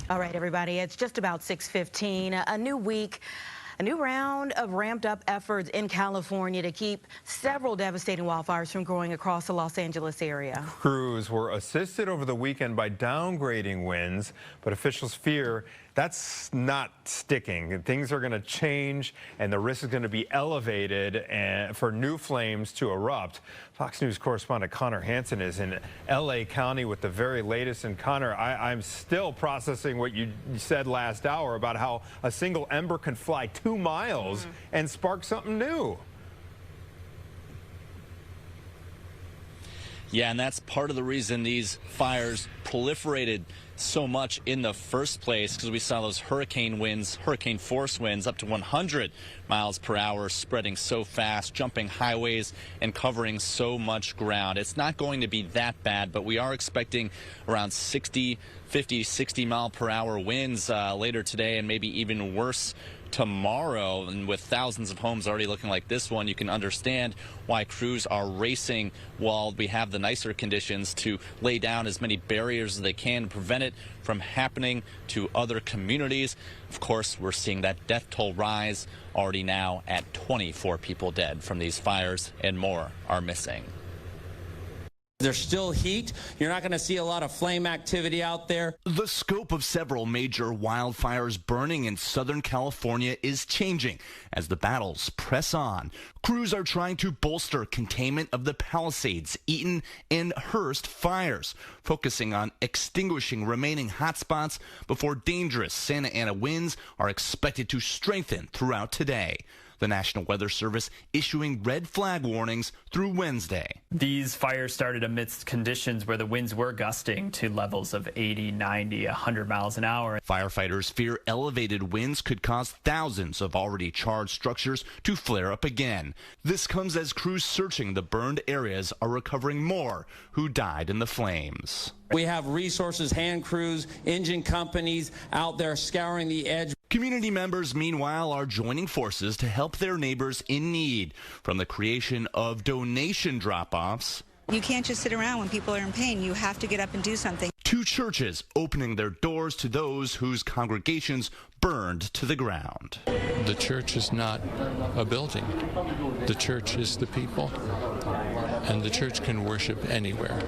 All right, everybody, it's just about 6:15. A new week, a new round of ramped up efforts in California to keep several devastating wildfires from growing across the Los Angeles area. Crews were assisted over the weekend by downgrading winds, but officials fear that's not sticking. Things are going to change, and the risk is going to be elevated for new flames to erupt. Fox News correspondent Connor Hansen is in L.A. County with the very latest. And Connor, I'm still processing what you said last hour about how a single ember can fly 2 miles and spark something new. Yeah, and that's part of the reason these fires proliferated so much in the first place, because we saw those hurricane winds, hurricane force winds up to 100 miles per hour, spreading so fast, jumping highways and covering so much ground. It's not going to be that bad, but we are expecting around 50, 60 mile per hour winds later today, and maybe even worse tomorrow. And with thousands of homes already looking like this one, you can understand why crews are racing while we have the nicer conditions to lay down as many barriers as they can to prevent it from happening to other communities. Of course, we're seeing that death toll rise, already now at 24 people dead from these fires, and more are missing. There's still heat. You're not going to see a lot of flame activity out there. The scope of several major wildfires burning in Southern California is changing as the battles press on. Crews are trying to bolster containment of the Palisades, Eaton, and Hearst fires, focusing on extinguishing remaining hotspots before dangerous Santa Ana winds are expected to strengthen throughout today. The National Weather Service issuing red flag warnings through Wednesday. These fires started amidst conditions where the winds were gusting to levels of 80, 90, 100 miles an hour. Firefighters fear elevated winds could cause thousands of already charged structures to flare up again. This comes as crews searching the burned areas are recovering more who died in the flames. We have resources, hand crews, engine companies out there scouring the edge. Community members, meanwhile, are joining forces to help their neighbors in need, from the creation of donation drop-offs. You can't just sit around when people are in pain. You have to get up and do something. To churches opening their doors to those whose congregations burned to the ground. The church is not a building. The church is the people, and the church can worship anywhere.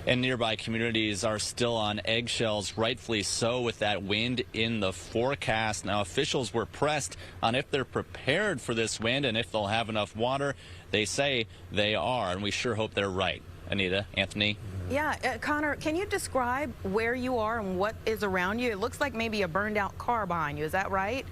And nearby communities are still on eggshells, rightfully so, with that wind in the forecast. Now, officials were pressed on if they're prepared for this wind and if they'll have enough water. They say they are, and we sure hope they're right. Anita, Anthony? Yeah, Connor, can you describe where you are and what is around you? It looks like maybe a burned out car behind you. Is that right?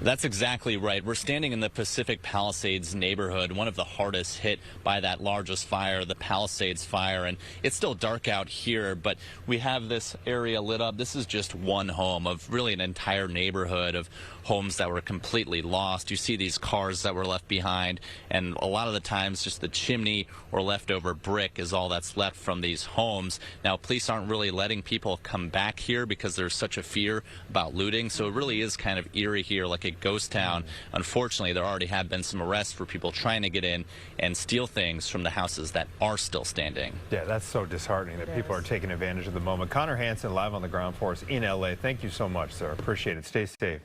That's exactly right. We're standing in the Pacific Palisades neighborhood, one of the hardest hit by that largest fire, the Palisades fire. And it's still dark out here, but we have this area lit up. This is just one home of really an entire neighborhood of homes that were completely lost. You see these cars that were left behind, and a lot of the times just the chimney or leftover brick is all that's left from these homes. Now, police aren't really letting people come back here because there's such a fear about looting. So it really is kind of eerie here, like a ghost town. Unfortunately, there already have been some arrests for people trying to get in and steal things from the houses that are still standing. Yeah, that's so disheartening that people are taking advantage of the moment. Connor Hansen live on the ground for us in L.A. Thank you so much, sir. Appreciate it. Stay safe.